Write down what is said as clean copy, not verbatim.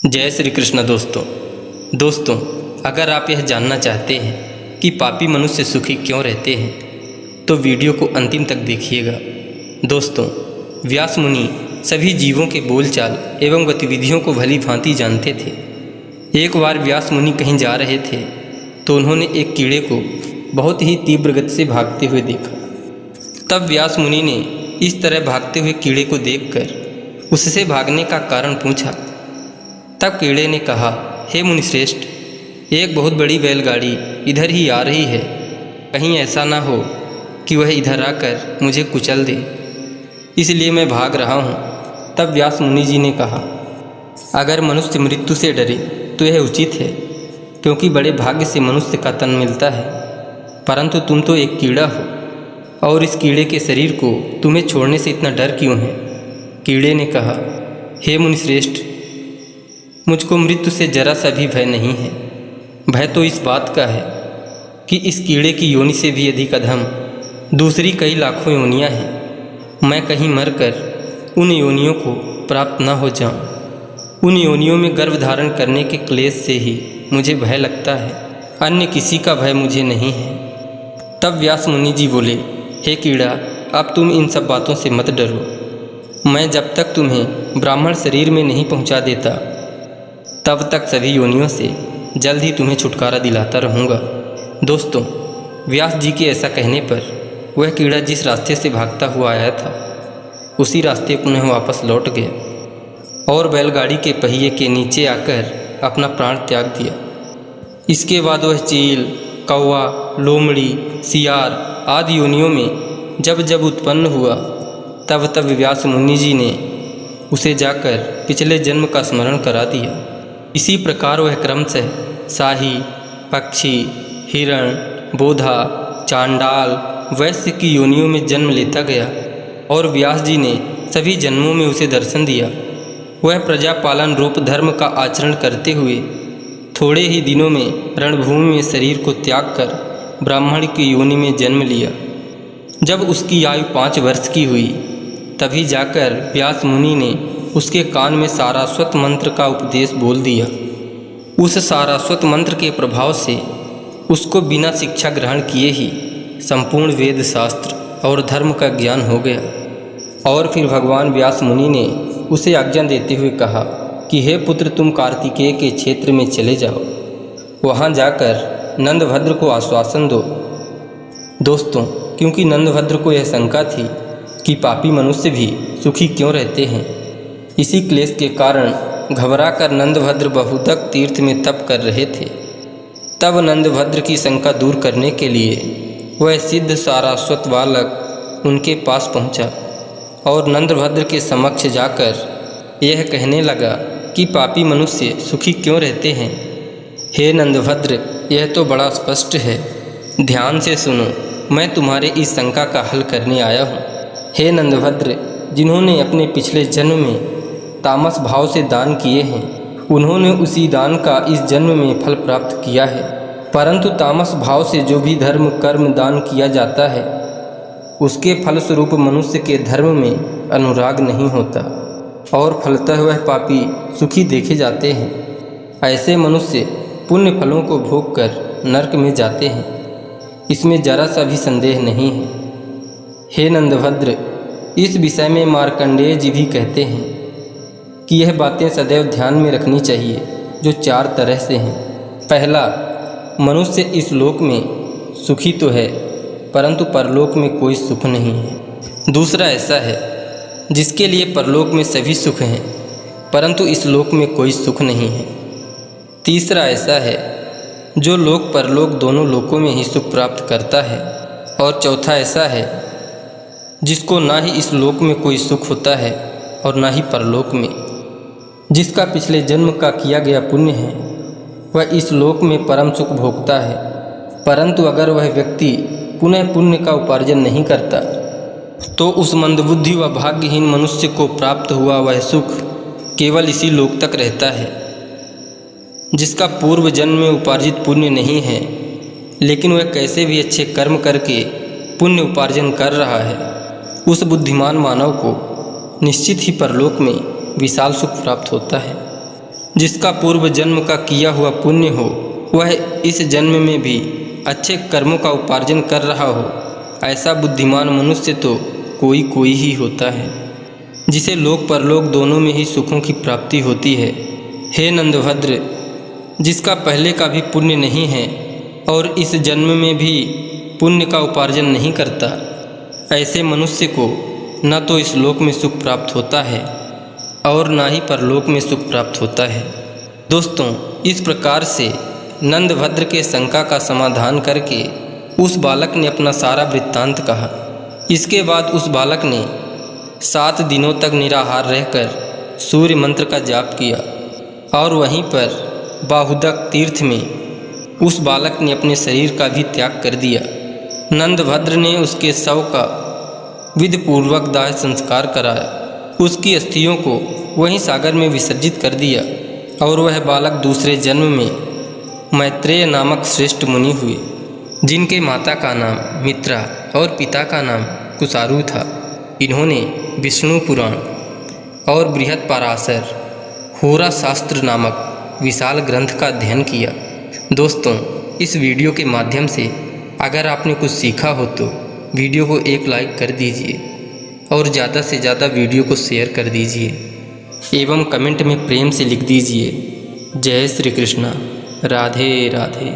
जय श्री कृष्ण। दोस्तों अगर आप यह जानना चाहते हैं कि पापी मनुष्य सुखी क्यों रहते हैं तो वीडियो को अंतिम तक देखिएगा। दोस्तों, व्यास मुनि सभी जीवों के बोलचाल एवं गतिविधियों को भली भांति जानते थे। एक बार व्यास मुनि कहीं जा रहे थे तो उन्होंने एक कीड़े को बहुत ही तीव्र गति से भागते हुए देखा। तब व्यास मुनि ने इस तरह भागते हुए कीड़े को देखकर उससे भागने का कारण पूछा। तब कीड़े ने कहा, हे मुनिश्रेष्ठ, एक बहुत बड़ी बैलगाड़ी इधर ही आ रही है, कहीं ऐसा ना हो कि वह इधर आकर मुझे कुचल दे, इसलिए मैं भाग रहा हूँ। तब व्यास मुनि जी ने कहा, अगर मनुष्य मृत्यु से डरे तो यह उचित है, क्योंकि बड़े भाग्य से मनुष्य का तन मिलता है, परंतु तुम तो एक कीड़ा हो और इस कीड़े के शरीर को तुम्हें छोड़ने से इतना डर क्यों है? कीड़े ने कहा, हे मुनिश्रेष्ठ, मुझको मृत्यु से जरा सा भी भय नहीं है। भय तो इस बात का है कि इस कीड़े की योनि से भी अधिक अधम दूसरी कई लाखों योनियां हैं। मैं कहीं मरकर उन योनियों को प्राप्त न हो जाऊं। उन योनियों में गर्भ धारण करने के क्लेश से ही मुझे भय लगता है, अन्य किसी का भय मुझे नहीं है। तब व्यास मुनि जी बोले, हे कीड़ा, अब तुम इन सब बातों से मत डरो। मैं जब तक तुम्हें ब्राह्मण शरीर में नहीं पहुंचा देता तब तक सभी योनियों से जल्द ही तुम्हें छुटकारा दिलाता रहूँगा। दोस्तों, व्यास जी के ऐसा कहने पर वह कीड़ा जिस रास्ते से भागता हुआ आया था उसी रास्ते पुनः वापस लौट गया और बैलगाड़ी के पहिए के नीचे आकर अपना प्राण त्याग दिया। इसके बाद वह चील, कौवा, लोमड़ी, सियार आदि योनियों में जब जब उत्पन्न हुआ तब तब व्यास मुनि जी ने उसे जाकर पिछले जन्म का स्मरण करा दिया। इसी प्रकार वह क्रमशः शाही, पक्षी, हिरण, बोधा, चांडाल, वैश्य की योनियों में जन्म लेता गया और व्यास जी ने सभी जन्मों में उसे दर्शन दिया। वह प्रजापालन रूप धर्म का आचरण करते हुए थोड़े ही दिनों में रणभूमि में शरीर को त्याग कर ब्राह्मण की योनि में जन्म लिया। जब उसकी आयु 5 वर्ष की हुई तभी जाकर व्यास मुनि ने उसके कान में सारास्वत मंत्र का उपदेश बोल दिया। उस सारास्वत मंत्र के प्रभाव से उसको बिना शिक्षा ग्रहण किए ही संपूर्ण वेद शास्त्र और धर्म का ज्ञान हो गया। और फिर भगवान व्यास मुनि ने उसे आज्ञा देते हुए कहा कि हे पुत्र, तुम कार्तिकेय के क्षेत्र में चले जाओ, वहाँ जाकर नंदभद्र को आश्वासन दो। दोस्तों, क्योंकि नंदभद्र को यह शंका थी कि पापी मनुष्य भी सुखी क्यों रहते हैं, इसी क्लेश के कारण घबराकर नंदभद्र बहुदक तीर्थ में तप कर रहे थे। तब नंदभद्र की शंका दूर करने के लिए वह सिद्ध सारास्वत बालक उनके पास पहुंचा और नंदभद्र के समक्ष जाकर यह कहने लगा कि पापी मनुष्य सुखी क्यों रहते हैं। हे नंदभद्र, यह तो बड़ा स्पष्ट है, ध्यान से सुनो, मैं तुम्हारे इस शंका का हल करने आया हूँ। हे नंदभद्र, जिन्होंने अपने पिछले जन्म में तामस भाव से दान किए हैं उन्होंने उसी दान का इस जन्म में फल प्राप्त किया है, परंतु तामस भाव से जो भी धर्म कर्म दान किया जाता है उसके फलस्वरूप मनुष्य के धर्म में अनुराग नहीं होता और फलतः वह पापी सुखी देखे जाते हैं। ऐसे मनुष्य पुण्य फलों को भोग कर नरक में जाते हैं, इसमें जरा सा भी संदेह नहीं है। हे नंदभद्र, इस विषय में मार्कंडेय जी भी कहते हैं कि यह बातें सदैव ध्यान में रखनी चाहिए, जो 4 तरह से हैं। पहला, मनुष्य इस लोक में सुखी तो है परंतु परलोक में कोई सुख नहीं है। दूसरा ऐसा है जिसके लिए परलोक में सभी सुख हैं परंतु इस लोक में कोई सुख नहीं है। तीसरा ऐसा है जो लोक परलोक दोनों लोकों में ही सुख प्राप्त करता है। और चौथा ऐसा है जिसको ना ही इस लोक में कोई सुख होता है और ना ही परलोक में। जिसका पिछले जन्म का किया गया पुण्य है वह इस लोक में परम सुख भोगता है, परंतु अगर वह व्यक्ति पुनः पुण्य का उपार्जन नहीं करता तो उस मंदबुद्धि व भाग्यहीन मनुष्य को प्राप्त हुआ वह सुख केवल इसी लोक तक रहता है। जिसका पूर्व जन्म में उपार्जित पुण्य नहीं है लेकिन वह कैसे भी अच्छे कर्म करके पुण्य उपार्जन कर रहा है, उस बुद्धिमान मानव को निश्चित ही परलोक में विशाल सुख प्राप्त होता है। जिसका पूर्व जन्म का किया हुआ पुण्य हो, वह इस जन्म में भी अच्छे कर्मों का उपार्जन कर रहा हो, ऐसा बुद्धिमान मनुष्य तो कोई कोई ही होता है, जिसे लोक परलोक दोनों में ही सुखों की प्राप्ति होती है। हे नंदभद्र, जिसका पहले का भी पुण्य नहीं है और इस जन्म में भी पुण्य का उपार्जन नहीं करता, ऐसे मनुष्य को न तो इस लोक में सुख प्राप्त होता है और न ही परलोक में सुख प्राप्त होता है। दोस्तों, इस प्रकार से नंदभद्र के शंका का समाधान करके उस बालक ने अपना सारा वृत्तांत कहा। इसके बाद उस बालक ने 7 दिनों तक निराहार रहकर सूर्य मंत्र का जाप किया और वहीं पर बाहुदक तीर्थ में उस बालक ने अपने शरीर का भी त्याग कर दिया। नंदभद्र ने उसके शव का विधिपूर्वक दाह संस्कार कराया, उसकी अस्थियों को वहीं सागर में विसर्जित कर दिया और वह बालक दूसरे जन्म में मैत्रेय नामक श्रेष्ठ मुनि हुए, जिनके माता का नाम मित्रा और पिता का नाम कुसारु था। इन्होंने विष्णु पुराण और बृहद पराशर होरा शास्त्र नामक विशाल ग्रंथ का अध्ययन किया। दोस्तों, इस वीडियो के माध्यम से अगर आपने कुछ सीखा हो तो वीडियो को एक लाइक कर दीजिए और ज़्यादा से ज़्यादा वीडियो को शेयर कर दीजिए एवं कमेंट में प्रेम से लिख दीजिए, जय श्री कृष्णा, राधे राधे।